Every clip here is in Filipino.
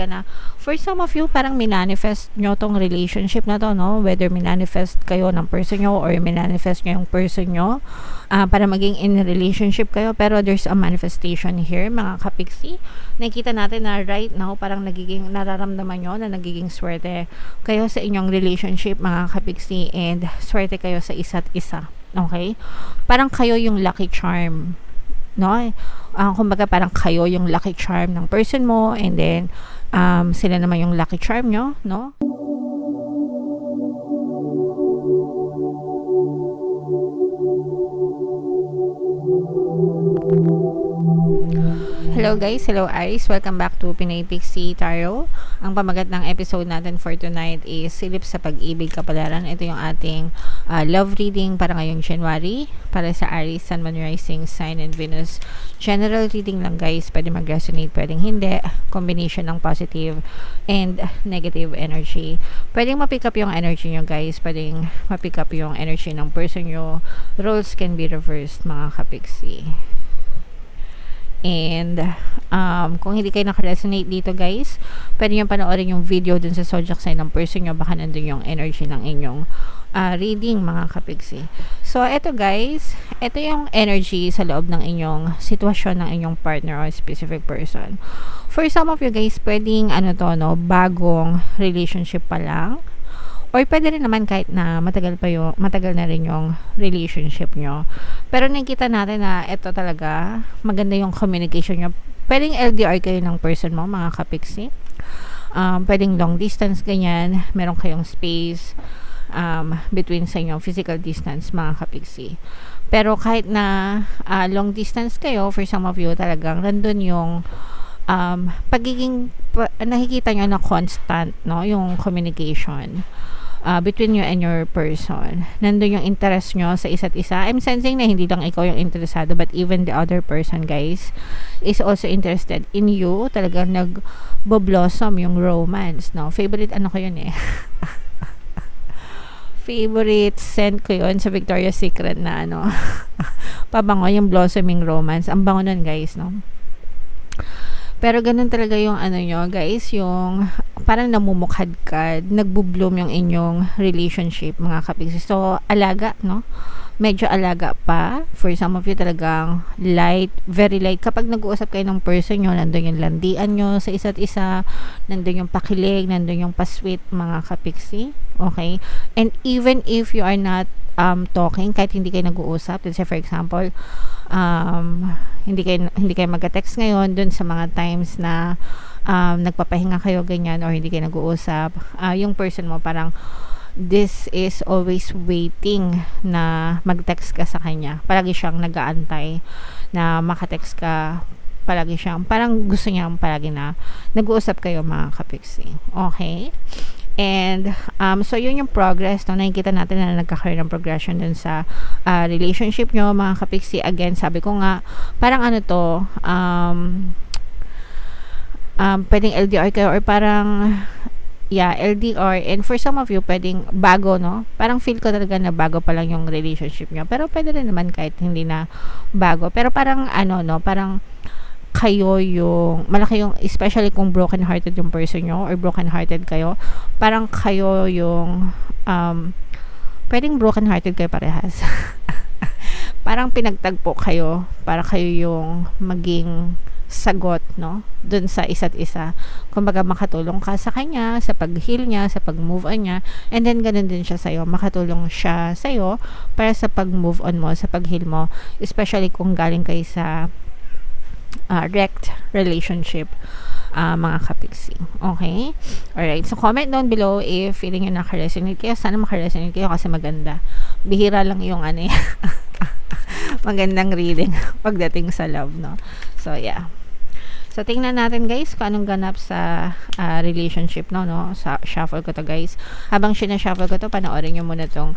ka na. For some of you, parang minanifest nyo tong relationship na to, no? Whether minanifest kayo ng person nyo or minanifest nyo yung person nyo para maging in relationship kayo. Pero there's a manifestation here, mga kapiksi. Nakikita natin na right now, parang nararamdaman nyo na nagiging swerte kayo sa inyong relationship, mga kapiksi, and swerte kayo sa isa't isa. Okay? Parang kayo yung lucky charm, no? Kumbaga parang kayo yung lucky charm ng person mo, and then sila naman yung lucky charm nyo, no? Hello guys, hello Aries, welcome back to Pinay Pixie Tarot. Ang pamagat ng episode natin for tonight is Silip sa Pag-ibig Kapalaran. Ito yung ating love reading para ngayong January, para sa Aries, Sun, Moon, Rising, Sign, and Venus. General reading lang guys, pwede mag-resonate, pwedeng hindi. Combination ng positive and negative energy. Pwedeng ma-pick up yung energy nyo guys, pwedeng ma-pick up yung energy ng person nyo. Roles can be reversed, mga kapiksi. And kung hindi kayo nakaresonate dito guys, pwede nyo panoorin yung video dun sa zodiac sign ng person nyo, baka nandun yung energy ng inyong reading, mga kapiksi. So eto guys, eto yung energy sa loob ng inyong sitwasyon ng inyong partner or specific person. For some of you guys, pwedeng bagong relationship pa lang, or pwede rin naman kahit na matagal na rin yung relationship nyo. Pero nakikita natin na ito talaga, maganda yung communication nyo. Pwedeng LDR kayo ng person mo, mga kapiksi. Pwedeng long distance, ganyan. Meron kayong space between sa inyong physical distance, mga kapiksi. Pero kahit na long distance kayo, for some of you talagang nandun yung nakikita nyo na constant, no, yung communication between you and your person. Nandun yung interest nyo sa isa't isa. I'm sensing na hindi lang ikaw yung interesado, but even the other person guys is also interested in you. Talagang nag-blossom yung romance, no? Favorite ko yun eh. Favorite scent ko yun sa Victoria's Secret na pabango, yung blossoming romance. Ang bango nun guys, no? Pero ganun talaga yung nyo guys, yung parang namumukhadkad, nagbo-bloom yung inyong relationship, mga kapiksi. So alaga, no? Medyo alaga pa. For some of you talagang light, very light. Kapag nag-uusap kayo ng person nyo, nandun yung landian nyo sa isa't isa, nandun yung pakilig, nandun yung pasweet, mga kapiksi. Okay? And even if you are not talking, kahit hindi kayo nag-uusap, let's say for example, hindi kayo mag-text ngayon dun sa mga times na nagpapahinga kayo ganyan, or hindi kayo nag-uusap, yung person mo parang this is always waiting na mag-text ka sa kanya. Palagi siyang nag-aantay na maka-text ka. Palagi siyang parang gusto niya palagi na nag-uusap kayo, mga kapiksi. Okay? And so yun yung progress, no? Nakikita natin na nagkakaroon ng progression dun sa relationship nyo, mga kapiksi. Again, sabi ko nga, parang pwedeng LDR kayo, or parang LDR. And for some of you, pwedeng bago, no? Parang feel ko talaga na bago pa lang yung relationship nyo, pero pwede rin naman kahit hindi na bago. Pero parang parang kayo yung malaki yung, especially kung broken hearted yung person nyo, or broken hearted kayo, parang kayo yung pwedeng broken hearted kayo parehas. Parang pinagtagpo kayo para kayo yung maging sagot, no, dun sa isa't isa. Kumbaga makatulong ka sa kanya, sa pag-heal niya, sa pag-move on niya, and then ganun din siya sa'yo, makatulong siya sa'yo para sa pag-move on mo, sa pag-heal mo, especially kung galing kayo sa wrecked relationship, mga kapiksi. Okay? Alright. So, comment down below if feeling nyo naka-resonate kayo. Sana maka-resonate kayo kasi maganda. Bihira lang yung magandang reading pagdating sa love, no? So, yeah. So, tingnan natin guys kung anong ganap sa relationship, no? Sa shuffle ko to guys. Habang sinashuffle ko to, panoorin nyo muna tong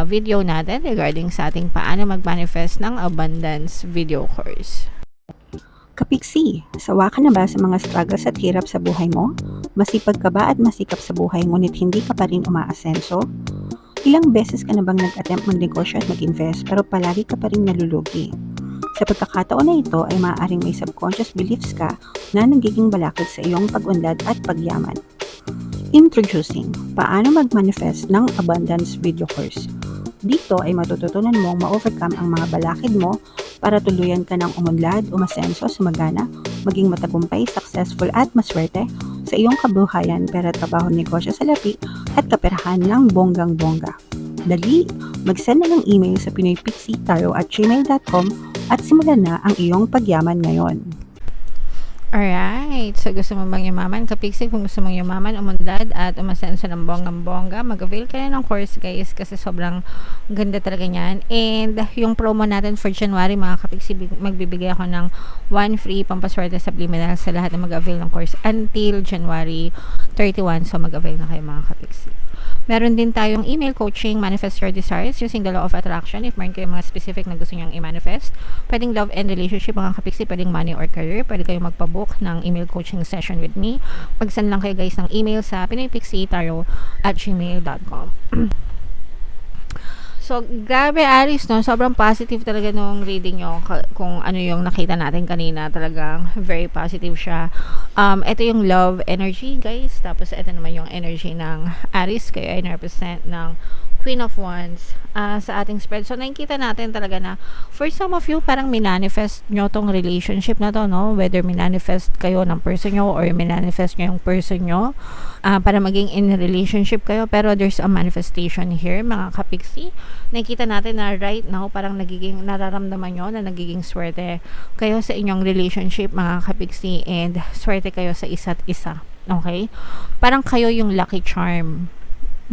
video natin regarding sa ating paano mag-manifest ng abundance video course. Kapiksi, sawa ka na ba sa mga struggles at hirap sa buhay mo? Masipag ka ba at masikap sa buhay ngunit hindi ka pa rin umaasenso? Ilang beses ka na bang nag-attempt magnegosyo at mag-invest pero palagi ka pa rin nalulugi? Sa pagkakataon na ito ay maaaring may subconscious beliefs ka na nagiging balakid sa iyong pag-unlad at pagyaman. Introducing, paano mag-manifest ng abundance video course. Dito ay matututunan mong ma-overcome ang mga balakid mo para tuluyan ka ng umunlad, umasenso, sumagana, maging matagumpay, successful at maswerte sa iyong kabuhayan, pera, trabaho, negosyo, salapi at kaperahan ng bonggang-bongga. Dali, mag-send na ng email sa pinoypixie@gmail.com at simulan na ang iyong pagyaman ngayon. Alright, so gusto mo bang yumaman? Kapixie, kung gusto mong yumaman, umunlad at umasenso ng bonggang-bongga, mag-avail ka na ng course guys kasi sobrang ganda talaga niyan. And yung promo natin for January mga kapixie, magbibigay ako ng 1 free pampaswerte subliminal sa lahat na mag-avail ng course until January 31. So mag-avail na kayo mga kapixie. Meron din tayong email coaching, manifest your desires using the law of attraction. If meron kayo mga specific na gusto nyong i-manifest, pwedeng love and relationship mga kapixie, pwedeng money or career, pwede kayong magpabook ng email coaching session with me. Mag-send lang kayo guys ng email sa pinoypixie@gmail.com. So, grabe Aries, no? Sobrang positive talaga nung reading nyo. Kung ano yung nakita natin kanina, talagang very positive siya. Ito yung love energy, guys. Tapos, ito naman yung energy ng Aries. Kayo ay represent ng Queen of Wands sa ating spread. So, nakikita natin talaga na for some of you, parang minanifest nyo tong relationship na to, no? Whether minanifest kayo ng person nyo or minanifest nyo yung person nyo para maging in relationship kayo. Pero there's a manifestation here, mga kapixie. Nakikita natin na right now, parang nararamdaman nyo na nagiging swerte kayo sa inyong relationship, mga kapixie, and swerte kayo sa isa't isa. Okay? Parang kayo yung lucky charm,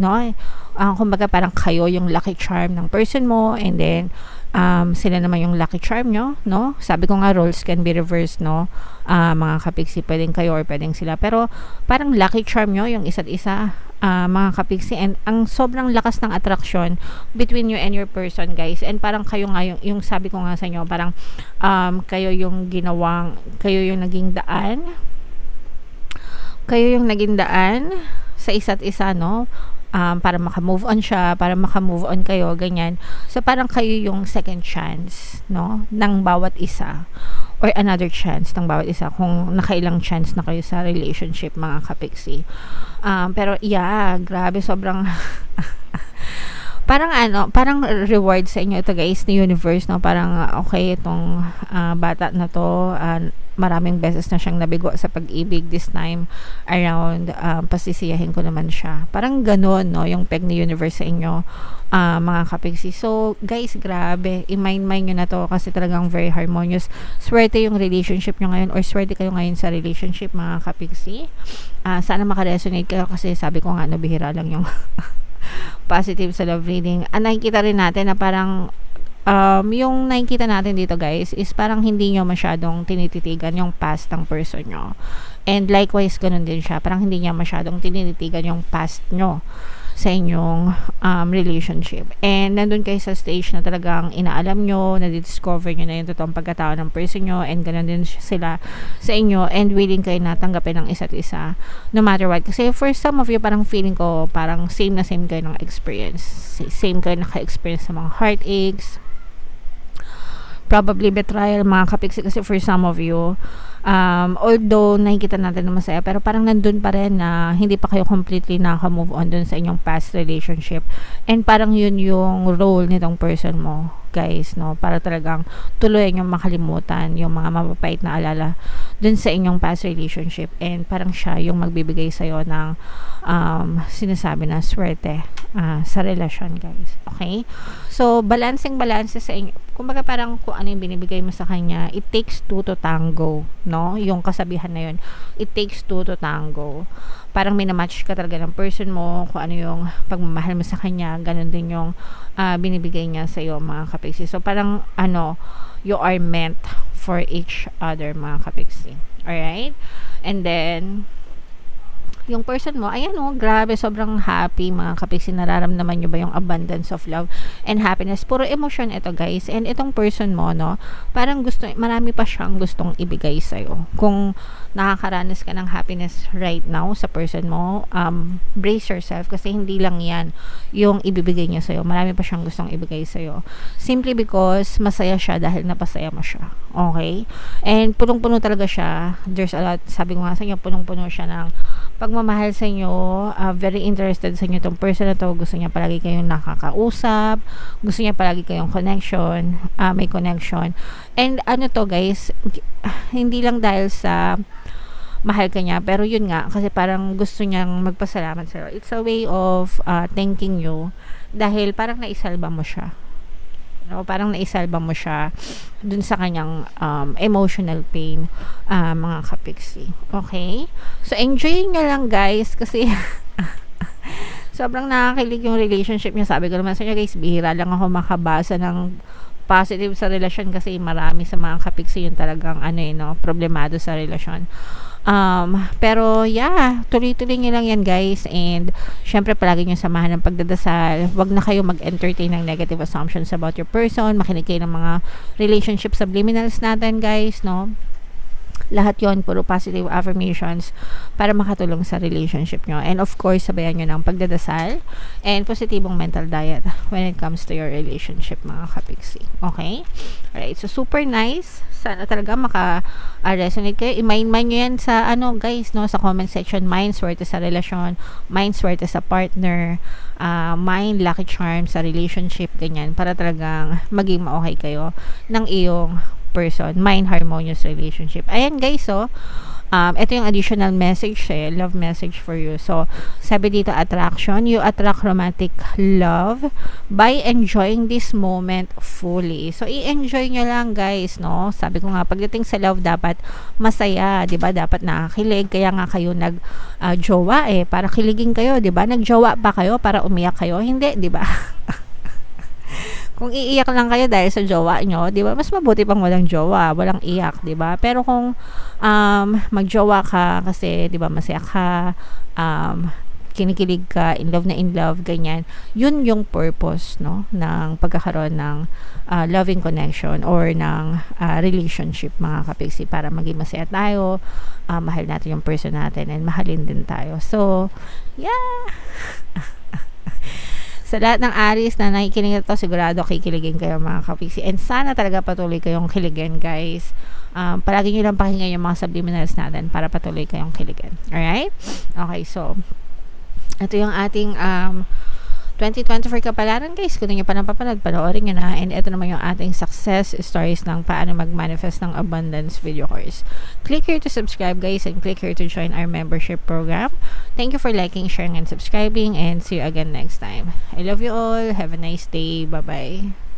no? Kumbaga parang kayo yung lucky charm ng person mo, and then sila naman yung lucky charm nyo, no? Sabi ko nga, roles can be reversed, no? Mga kapixie, pwedeng kayo or pwedeng sila, pero parang lucky charm nyo yung isa't isa, mga kapixie, and ang sobrang lakas ng attraction between you and your person, guys. And parang kayo nga yung sabi ko nga sa inyo, parang kayo yung naging daan sa isa't isa, no? Para maka-move on siya, para maka-move on kayo, ganyan. So, parang kayo yung second chance, no? Ng bawat isa. Or another chance ng bawat isa. Kung nakailang chance na kayo sa relationship, mga kapixie. Pero, yeah, grabe, sobrang... parang reward sa inyo ito guys, ni universe, no? Parang, okay, itong bata na to, maraming beses na siyang nabigo sa pag-ibig, this time around, pasisiyahin ko naman siya. Parang ganun, no? Yung peg ni universe sa inyo, mga kapixie. So, guys, grabe, i-mind nyo na to kasi talagang very harmonious. Swerte yung relationship nyo ngayon or swerte kayo ngayon sa relationship, mga kapixie. Sana makaresonate kayo kasi sabi ko nga, bihira lang yung positive sa love reading. Nakikita rin natin na parang yung nakikita natin dito guys is parang hindi nyo masyadong tinititigan yung past ng person nyo, and likewise ganun din siya, parang hindi niya masyadong tinititigan yung past nyo sa inyong relationship, and nandun kayo sa stage na talagang inaalam nyo, na-discover nyo na yung totoong pagkatao ng person nyo, and ganun din sila sa inyo, and willing kayo na tanggapin ng isa't isa no matter what. Kasi for some of you, parang feeling ko parang same kayo ng experience, same kayo naka-experience sa mga heartaches, probably betrayal, mga kapixie, kasi for some of you, although nakikita natin na masaya, pero parang nandun pa rin na hindi pa kayo completely naka-move on dun sa inyong past relationship, and parang yun yung role nitong person mo, guys, no? Para talagang tuluyan yung makalimutan yung mga mapapait na alala dun sa inyong past relationship, and parang siya yung magbibigay sa'yo ng sinasabi na swerte sa relasyon, guys. Okay? So, balance sa inyo. Kumbaga parang kung ano yung binibigay mo sa kanya, it takes two to tango, no? Yung kasabihan na yun, it takes two to tango. Parang minamatch ka talaga ng person mo, kung ano yung pagmamahal mo sa kanya, ganun din yung binibigay niya sa iyo, mga kapixie. So parang you are meant for each other, mga kapixie. Alright? And then yung person mo, ayan grabe, sobrang happy, mga kapixie. Nararamdaman nyo ba yung abundance of love and happiness? Puro emotion ito, guys. And itong person mo, no, parang marami pa siyang gustong ibigay sa'yo. Kung nakakaranas ka ng happiness right now sa person mo, brace yourself kasi hindi lang yan yung ibibigay niya sa'yo. Marami pa siyang gustong ibigay sa'yo. Simply because masaya siya dahil napasaya mo siya. Okay? And punong-puno talaga siya. There's a lot, sabi ko nga sa inyo, punong-puno siya ng pagmamahal sa inyo, very interested sa inyo tong person na to, gusto niya palagi kayong nakakausap, gusto niya palagi kayong connection, may connection. And ano to guys, hindi lang dahil sa mahal ka niya, pero yun nga, kasi parang gusto niyang magpasalamat sa'yo. It's a way of thanking you dahil parang naisalba mo siya. No, parang naisalba mo siya dun sa kanyang emotional pain, mga kapiksi. Okay? So, enjoy nyo lang guys kasi sobrang nakakilig yung relationship niya. Sabi ko naman sa inyo guys, bihira lang ako makabasa ng positive sa relasyon kasi marami sa mga kapiksi yun talagang problemado sa relasyon. Pero yeah, tuloy-tuloy nyo lang yan guys, and syempre palagi nyo samahan ng pagdadasal. Wag na kayo mag-entertain ng negative assumptions about your person. Makinig kayo ng mga relationship subliminals natin guys, no? Lahat yon puro positive affirmations para makatulong sa relationship nyo. And of course, sabayan nyo ng pagdadasal and positibong mental diet when it comes to your relationship, mga kapiksi. Okay? Alright, so super nice. Sana talaga maka-resonate kayo. I-mind nyo yan sa guys, no? Sa comment section. Mind swerte sa relasyon, mind swerte sa partner, mind lucky charm sa relationship, ganyan. Para talagang maging ma-okay kayo ng iyong person, mind harmonious relationship. Ayan guys, ito yung additional message, love message for you. So, sabi dito, attraction, you attract romantic love by enjoying this moment fully. So, i-enjoy nyo lang guys, no? Sabi ko nga, pagdating sa love, dapat masaya, di ba? Dapat nakakilig, kaya nga kayo nag-jowa para kiligin kayo, di ba? Nag-jowa ba kayo para umiyak kayo? Hindi, di ba? Kung iiyak lang kayo dahil sa jowa nyo, di ba? Mas mabuti pang walang jowa, walang iyak, di ba? Pero kung magjowa ka kasi, di ba, masaya ka, kinikilig ka, in love, ganyan, yun yung purpose, no, ng pagkakaroon ng loving connection or ng relationship, mga kapiksi, para maging masaya tayo, mahal natin yung person natin, and mahalin din tayo. So, yeah! Sa lahat ng Aries na nakikinig ito, sigurado kikiligin kayo, mga kapiksi. And sana talaga patuloy kayong kiligin, guys. Palagi nyo lang pakinggan yung mga subliminals natin para patuloy kayong kiligin. Alright? Okay, so, ito yung ating 2024 kapalaran, guys. Kung nyo pa napapanood, panoorin nyo na. And ito naman yung ating success stories ng paano mag-manifest ng abundance video course. Click here to subscribe, guys, and click here to join our membership program. Thank you for liking, sharing, and subscribing, and see you again next time. I love you all. Have a nice day. Bye-bye.